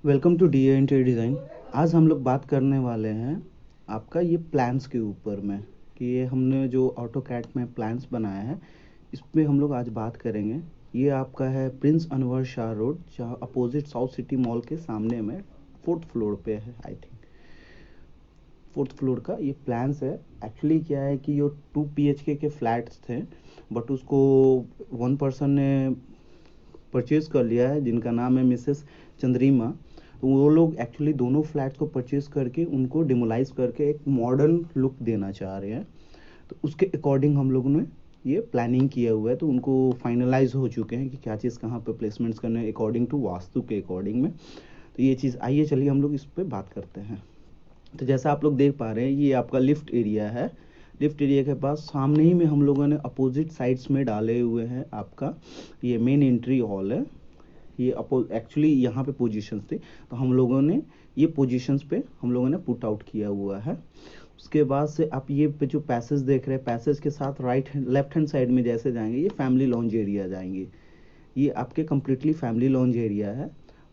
Welcome to the interior design. आज हम लोग बात करने वाले हैं आपका ये प्लान्स के ऊपर में कि ये हमने जो ऑटोकैड में प्लान्स बनाया है इस पे हम लोग आज बात करेंगे। ये आपका है प्रिंस अनवर शाह रोड, जहाँ अपोजिट साउथ सिटी मॉल के सामने में 4th फ्लोर पे है। आई थिंक 4th फ्लोर का ये प्लान्स है। एक्चुअली क्या है कि ये 2 BHK के फ्लैट्स थे, बट उसको वन पर्सन ने परचेज़ कर लिया है जिनका नाम है मिसेस चंद्रिमा। तो वो लोग एक्चुअली दोनों फ्लैट्स को परचेज़ करके उनको डिमोलाइज करके एक मॉडर्न लुक देना चाह रहे हैं। तो उसके अकॉर्डिंग हम लोगों ने ये प्लानिंग किया हुआ है। तो उनको फाइनलाइज हो चुके हैं कि क्या चीज़ कहाँ पे प्लेसमेंट्स करने हैं अकॉर्डिंग टू वास्तु के अकॉर्डिंग में। तो ये चीज़ आइए चलिए हम लोग इस पर बात करते हैं। तो जैसा आप लोग देख पा रहे हैं ये आपका लिफ्ट एरिया है। लिफ्ट एरिया के पास सामने ही में हम लोगों ने अपोजिट साइड्स में डाले हुए हैं आपका ये मेन एंट्री हॉल है। ये एक्चुअली यहाँ पे पोजीशंस थे, तो हम लोगों ने ये पोजीशंस पे हम लोगों ने पुट आउट किया हुआ है। उसके बाद से आप ये पे जो पैसेज देख रहे हैं, पैसेज के साथ लेफ्ट हैंड साइड में जैसे जाएंगे ये फैमिली लॉन्ज एरिया जाएंगे। ये आपके कम्प्लीटली फैमिली लॉन्ज एरिया है।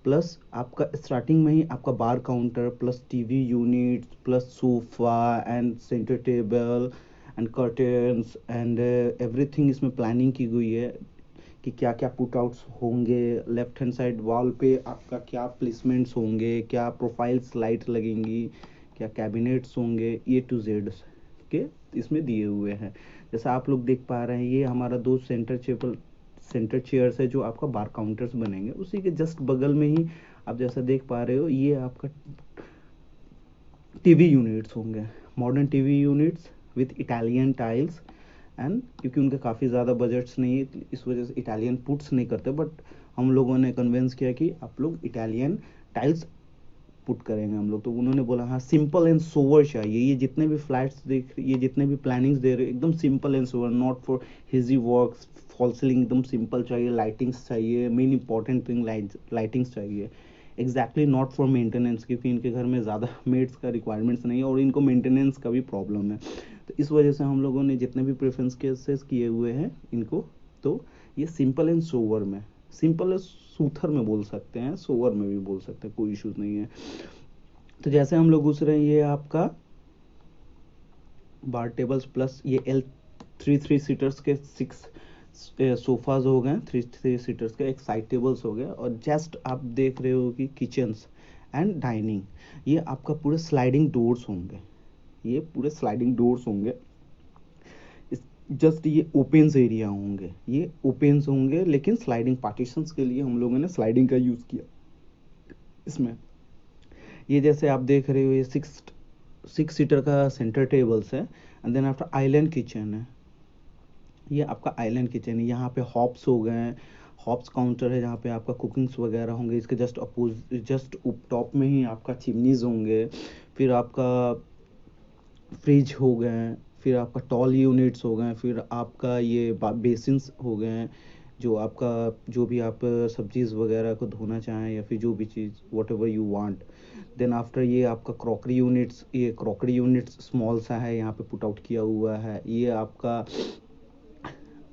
प्लस आपका स्टार्टिंग में ही आपका bar counter plus TV unit plus sofa and centre table and curtains and everything इसमें प्लानिंग की गई है कि क्या क्या पुट आउट्स होंगे। लेफ्ट हैंड साइड वॉल पे आपका क्या प्लेसमेंट्स होंगे, क्या प्रोफाइल्स लाइट लगेंगी, क्या कैबिनेट्स होंगे, A to Z के इसमें दिए हुए हैं। जैसा आप लोग देख पा रहे हैं ये हमारा 2 सेंटर चेयर्स है जो आपका बार काउंटर्स बनेंगे। उसी के जस्ट बगल में ही आप जैसा देख पा रहे हो ये आपका टीवी यूनिट्स होंगे, modern TV units with Italian tiles. And क्योंकि उनके काफ़ी ज़्यादा बजट्स नहीं है इस वजह से इटालियन पुट्स नहीं करते, बट हम लोगों ने कन्विंस किया कि आप लोग इटालियन टाइल्स पुट करेंगे हम लोग। तो उन्होंने बोला हाँ सिंपल एंड सोवर चाहिए। ये जितने भी फ्लैट्स देख ये जितने भी प्लानिंग्स दे रहे हो एकदम simple and sober, not for hazy works. False ceiling एकदम सिंपल चाहिए, लाइटिंग्स चाहिए, मेन इंपॉर्टेंट थिंग लाइटिंग्स चाहिए। एग्जैक्टली नॉट फॉर मेंटेनेंस, क्योंकि इनके घर में ज़्यादा मेड्स का रिक्वायरमेंट्स नहीं है और इनको मेंटेनेंस का भी प्रॉब्लम है। तो इस वजह से हम लोगों ने जितने भी प्रेफरेंस केसेस किए हुए हैं इनको, तो ये सिंपल एंड सोवर में, सिंपल एंड सूथर में बोल सकते हैं, सोवर में भी बोल सकते हैं, कोई इश्यूज नहीं है। तो जैसे हम लोग घुस रहे हैं ये आपका बार टेबल्स प्लस ये थ्री सीटर्स के 6 सोफाज हो गए, थ्री सीटर्स के एक साइड टेबल्स हो गए, और जस्ट आप देख रहे हो कि किचन्स एंड डाइनिंग ये आपका पूरे स्लाइडिंग डोर्स होंगे। ये पूरे स्लाइडिंग डोर्स होंगे। जस्ट ये ओपन्स एरिया होंगे, ये ओपन्स होंगे, लेकिन स्लाइडिंग पार्टीशंस के लिए हम लोगों ने स्लाइडिंग का यूज़ किया इसमें। ये जैसे आप देख रहे हो ये 6 सीटर का सेंटर टेबल्स है। And then after island kitchen है। ये आपका आइलैंड किचन है। यहाँ पे हॉप्स हो गए, हॉप्स काउंटर है जहाँ पे आपका कुकिंग्स वगैरह होंगे। इसके जस्ट टॉप में ही आपका चिमनीज होंगे। फिर आपका फ्रिज हो गए, फिर आपका टॉल यूनिट्स हो गए, फिर आपका ये बेसिन्स हो गए, जो आपका जो भी आप सब्जीज वगैरह को धोना चाहें या फिर जो भी चीज़ whatever you want. Then after ये आपका क्रॉकरी यूनिट्स, ये क्रॉकरी यूनिट्स स्मॉल सा है, यहाँ पे पुट आउट किया हुआ है।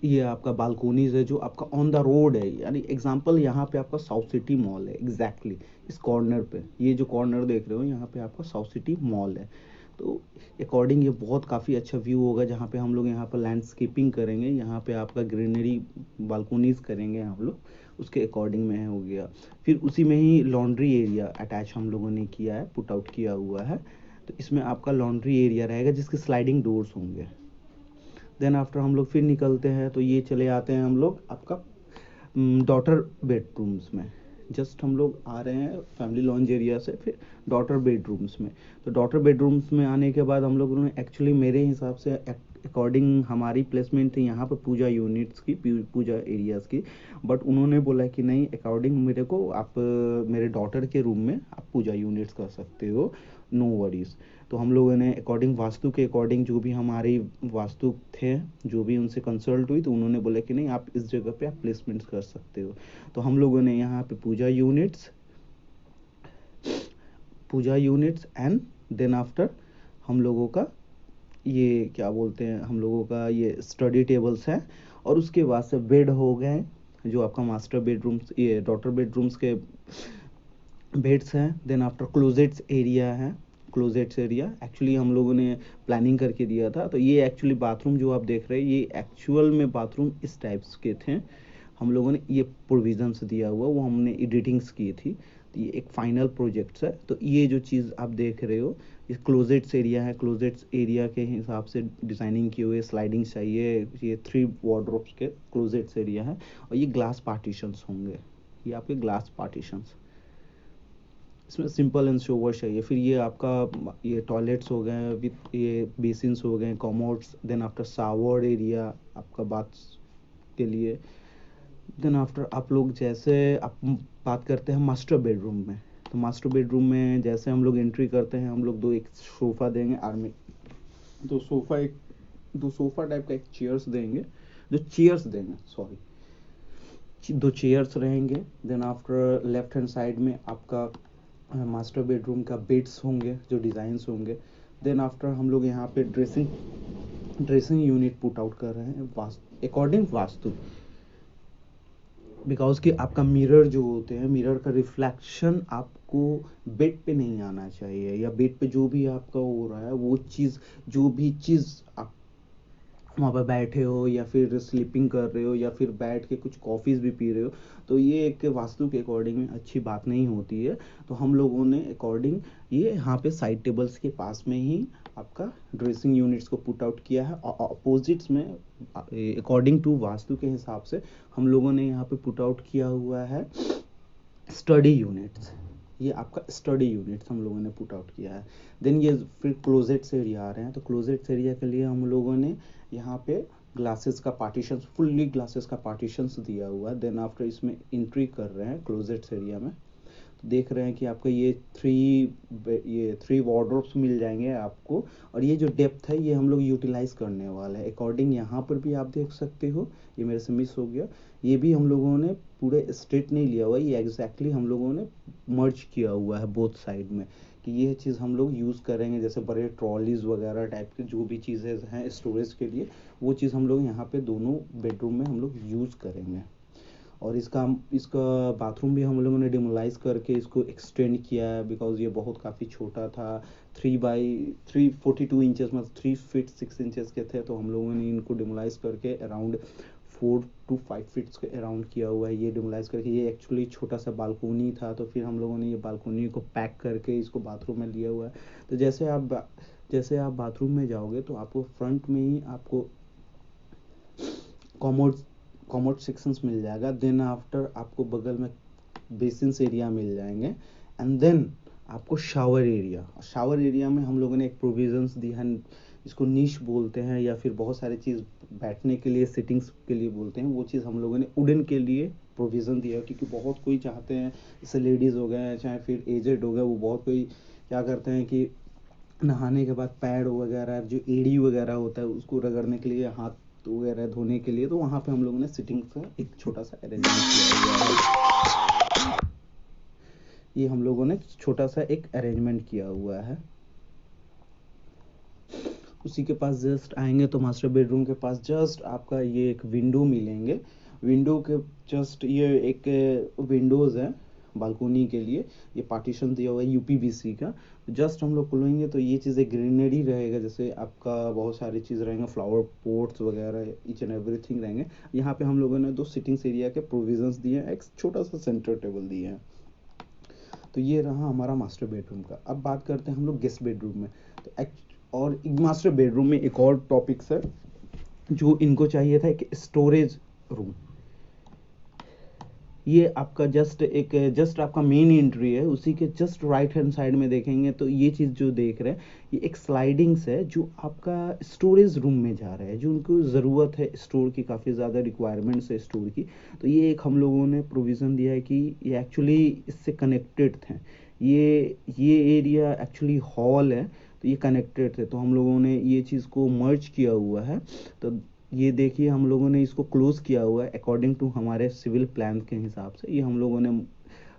ये आपका बालकोनीज है जो आपका ऑन द रोड है, यानी एग्जांपल यहाँ पे आपका साउथ सिटी मॉल है एग्जैक्टली इस कॉर्नर पे। ये जो कॉर्नर देख रहे हो यहाँ पे आपका साउथ सिटी मॉल है। तो अकॉर्डिंग ये बहुत काफ़ी अच्छा व्यू होगा जहाँ पे हम लोग यहाँ पर लैंडस्केपिंग करेंगे, यहाँ पे आपका ग्रीनरी बालकोनीज करेंगे हम लोग, उसके अकॉर्डिंग में हो गया। फिर उसी में ही लॉन्ड्री एरिया अटैच हम लोगों ने किया है, पुट आउट किया हुआ है। तो इसमें आपका लॉन्ड्री एरिया रहेगा जिसके स्लाइडिंग डोर्स होंगे। देन आफ्टर हम लोग फिर निकलते हैं तो ये चले आते हैं हम लोग आपका डॉटर बेडरूम्स में। जस्ट हम लोग आ रहे हैं फैमिली लॉन्ज एरिया से फिर डॉटर बेडरूम्स में। तो डॉटर बेडरूम्स में आने के बाद हम लोगों ने एक्चुअली मेरे हिसाब से अकॉर्डिंग हमारी प्लेसमेंट थी यहाँ पर पूजा यूनिट्स की, पूजा एरियाज़ की। बट उन्होंने बोला कि नहीं, अकॉर्डिंग मेरे को आप मेरे डॉटर के रूम में आप पूजा यूनिट्स कर सकते हो, नो वरीज। तो हम लोगों ने अकॉर्डिंग वास्तु के अकॉर्डिंग जो भी हमारी वास्तु थे, जो भी उनसे कंसल्ट हुई, तो उन्होंने बोला कि नहीं आप इस जगह पे आप प्लेसमेंट्स कर सकते हो। तो हम लोगों ने यहाँ पे पूजा यूनिट्स एंड देन आफ्टर हम लोगों का ये क्या बोलते हैं, हम लोगों का ये स्टडी टेबल्स हैं। और उसके बाद से बेड हो गए जो आपका मास्टर बेडरूम्स, ये डॉटर बेडरूम्स के बेड्स हैं, देन आफ्टर क्लोजेट्स एरिया है। क्लोजेट्स एरिया एक्चुअली हम लोगों ने प्लानिंग करके दिया था, तो ये एक्चुअली बाथरूम जो आप देख रहे हैं, ये एक्चुअल में बाथरूम इस टाइप्स के थे। हम लोगों ने ये प्रोविजंस दिया हुआ, वो हमने एडिटिंग्स की थी, तो ये एक फाइनल प्रोजेक्ट्स है। तो ये जो चीज़ आप देख रहे हो, ये क्लोजेट्स एरिया है। क्लोजेट्स एरिया के हिसाब से डिज़ाइनिंग की हुई है, स्लाइडिंग चाहिए। ये 3 वार्डरोब्स के क्लोजेट्स एरिया है, और ये ग्लास पार्टीशंस होंगे, ये आपके ग्लास पार्टीशंस। इसमें सिंपल एंड सोवर चाहिए। फिर ये आपका ये टॉयलेट्स हो गए विथ ये बेसिन्स हो गए, कॉमोड्स, देन आफ्टर शावर एरिया आपका बाथ के लिए। देन आफ्टर आप लोग जैसे आप बात करते हैं मास्टर बेडरूम में, तो मास्टर बेडरूम में जैसे हम लोग एंट्री करते हैं, हम लोग दो एक सोफ़ा देंगे आर्मी, दो सोफ़ा टाइप का एक चेयर्स देंगे, जो चेयर्स देंगे सॉरी, दो चेयर्स रहेंगे। Then after left hand side में आपका मास्टर बेडरूम का बेड्स होंगे, जो डिज़ाइंस होंगे। देन आफ्टर हम लोग यहाँ पे ड्रेसिंग यूनिट पुट आउट कर रहे हैं वास्तु, अकॉर्डिंग वास्तु, बिकॉज कि आपका मिरर जो होते हैं, मिरर का रिफ्लेक्शन आपको बेड पे नहीं आना चाहिए, या बेड पे जो भी आपका हो रहा है वो चीज़, जो भी चीज़ आप वहाँ पर बैठे हो या फिर स्लीपिंग कर रहे हो या फिर बैठ के कुछ कॉफ़ीज़ भी पी रहे हो, तो ये एक वास्तु के अकॉर्डिंग में अच्छी बात नहीं होती है। तो हम लोगों ने अकॉर्डिंग ये यहाँ पे साइड टेबल्स के पास में ही आपका ड्रेसिंग यूनिट्स को पुट आउट किया है, और अपोजिट्स में अकॉर्डिंग टू वास्तु के हिसाब से हम लोगों ने यहाँ पे पुट आउट किया हुआ है स्टडी यूनिट्स। ये आपका स्टडी यूनिट्स हम लोगों ने पुट आउट किया है। देन ये फिर क्लोजेट्स एरिया आ रहे हैं, तो क्लोजेट्स एरिया के लिए हम लोगों ने यहाँ पे ग्लासेस का पार्टीशन, फुल्ली ग्लासेस का पार्टीशंस दिया हुआ है। देन आफ्टर इसमें एंट्री कर रहे हैं क्लोजेट्स एरिया में, तो देख रहे हैं कि आपका ये थ्री वार्डरोब्स मिल जाएंगे आपको। और ये जो डेप्थ है, ये हम लोग यूटिलाइज करने वाले हैं अकॉर्डिंग। यहाँ पर भी आप देख सकते हो, ये मेरे से मिस हो गया, ये भी हम लोगों ने पूरे स्ट्रेट नहीं लिया हुआ, ये एग्जैक्टली हम लोगों ने मर्ज किया हुआ है बोथ साइड में, कि ये चीज़ हम लोग यूज़ करेंगे। जैसे बड़े ट्रॉलीज वगैरह टाइप के जो भी चीज़ें हैं स्टोरेज के लिए, वो चीज़ हम लोग यहाँ पे दोनों बेडरूम में हम लोग यूज़ करेंगे। और इसका बाथरूम भी हम लोगों ने डिमोलाइज करके इसको एक्सटेंड किया है, बिकॉज ये बहुत काफ़ी छोटा था। 3 बाई 3 42 इंचेस, मतलब 3 फीट 6 इंचेस के थे, तो हम लोगों ने इनको डिमोलाइज करके अराउंड 4 to 5 फीट्स के अराउंड किया हुआ है। ये डिमोलाइज करके, ये एक्चुअली छोटा सा बालकोनी था, तो फिर हम लोगों ने ये बालकोनी को पैक करके इसको बाथरूम में लिया हुआ है। तो जैसे आप बाथरूम में जाओगे, तो आपको फ्रंट में ही आपको कॉमोड कॉमोड सेक्शंस मिल जाएगा। देन आफ्टर आपको बगल में बेसिन्स एरिया मिल जाएंगे, एंड देन आपको शावर एरिया में हम लोगों ने एक प्रोविजंस दी है, इसको नीश बोलते हैं, या फिर बहुत सारी चीज़ बैठने के लिए, सिटिंग्स के लिए बोलते हैं। वो चीज़ हम लोगों ने वुडन के लिए प्रोविज़न दिया है, क्योंकि बहुत कोई चाहते हैं, जैसे लेडीज़ हो गए चाहे फिर एजेड हो गए, वो बहुत कोई क्या करते हैं कि नहाने के बाद पैड वगैरह, जो एड़ी वगैरह होता है, उसको रगड़ने के लिए, हाथ वगैरह धोने के लिए, तो वहाँ पे हम लोगों ने सिटिंग का एक छोटा सा अरेंजमेंट किया हुआ है। ये हम लोगों ने छोटा सा एक अरेंजमेंट किया हुआ है। उसी के पास जस्ट आएंगे तो मास्टर बेडरूम के पास जस्ट आपका ये एक विंडो मिलेंगे। विंडो के जस्ट ये एक विंडोज़ है बालकोनी के लिए, ये पार्टीशन दिया हुआ है यूपीवीसी का। जस्ट हम लोग खोलेंगे तो ये चीज़ें ग्रीनरी रहेगा, जैसे आपका बहुत सारी चीज़ रहेंगे, फ्लावर पोट्स वगैरह, ईच एंड एवरीथिंग रहेंगे। यहाँ पे हम लोगों ने 2 सिटिंग्स एरिया के प्रोविजंस दिए हैं, एक छोटा सा सेंटर टेबल दिए हैं। तो ये रहा हमारा मास्टर बेडरूम का। अब बात करते हैं हम लोग गेस्ट बेडरूम में। तो और मास्टर बेडरूम में एक और टॉपिक्स है जो इनको चाहिए था, एक स्टोरेज रूम। ये आपका जस्ट आपका मेन एंट्री है, उसी के जस्ट राइट हैंड साइड में देखेंगे तो ये चीज़ जो देख रहे हैं, ये एक स्लाइडिंग्स है जो आपका स्टोरेज रूम में जा रहा है, जो उनको ज़रूरत है स्टोर की, काफ़ी ज़्यादा रिक्वायरमेंट्स है स्टोर की। तो ये एक हम लोगों ने प्रोविज़न दिया है कि ये एक्चुअली इससे कनेक्टेड थे। ये एरिया एक्चुअली हॉल है, तो ये कनेक्टेड थे, तो हम लोगों ने ये चीज़ को मर्ज किया हुआ है। तो ये देखिए हम लोगों ने इसको क्लोज किया हुआ है अकॉर्डिंग टू हमारे सिविल प्लान के हिसाब से। ये हम लोगों ने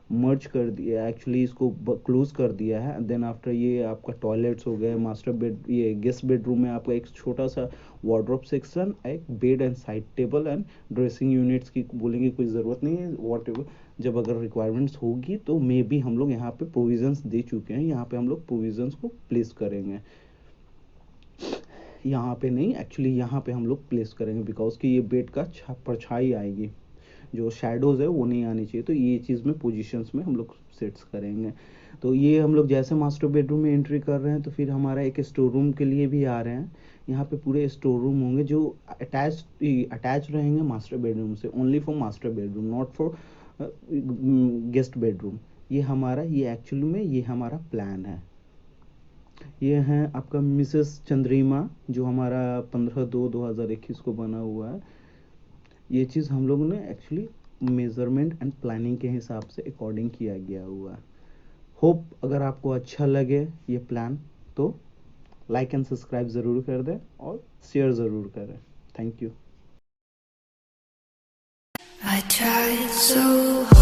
मर्ज कर दिया, एक्चुअली इसको क्लोज कर दिया है। देन आफ्टर ये आपका टॉयलेट्स हो गए, मास्टर बेड, ये गेस्ट बेडरूम में आपका एक छोटा सा वार्डरोब सेक्शन, एक bed and side table and dressing units की बोलेंगे कोई ज़रूरत नहीं है। वॉट एवर जब अगर रिक्वायरमेंट्स होगी तो मे बी हम लोग यहाँ पे प्रोविजंस दे चुके हैं, यहाँ पे हम लोग प्रोविजंस को प्लेस करेंगे। यहाँ पे नहीं, एक्चुअली यहाँ पे हम लोग प्लेस करेंगे बिकॉज कि ये बेड का परछाई आएगी, जो शेडोज़ है वो नहीं आनी चाहिए, तो ये चीज़ में पोजीशंस में हम लोग सेट्स करेंगे। तो ये हम लोग जैसे मास्टर बेडरूम में एंट्री कर रहे हैं तो फिर हमारा एक स्टोर रूम के लिए भी आ रहे हैं। यहाँ पे पूरे स्टोर रूम होंगे जो अटैच रहेंगे मास्टर बेडरूम से, only for master bedroom, not for guest bedroom. ये हमारा, ये एक्चुअली में ये हमारा प्लान है। ये है आपका मिसेस चंद्रिमा, जो हमारा 15/2/2021 को बना हुआ है। ये चीज़ हम लोगों ने एक्चुअली मेजरमेंट एंड प्लानिंग के हिसाब से अकॉर्डिंग किया गया हुआ है। होप अगर आपको अच्छा लगे ये प्लान तो लाइक एंड सब्सक्राइब ज़रूर कर दें और शेयर ज़रूर करें। Thank you. I tried so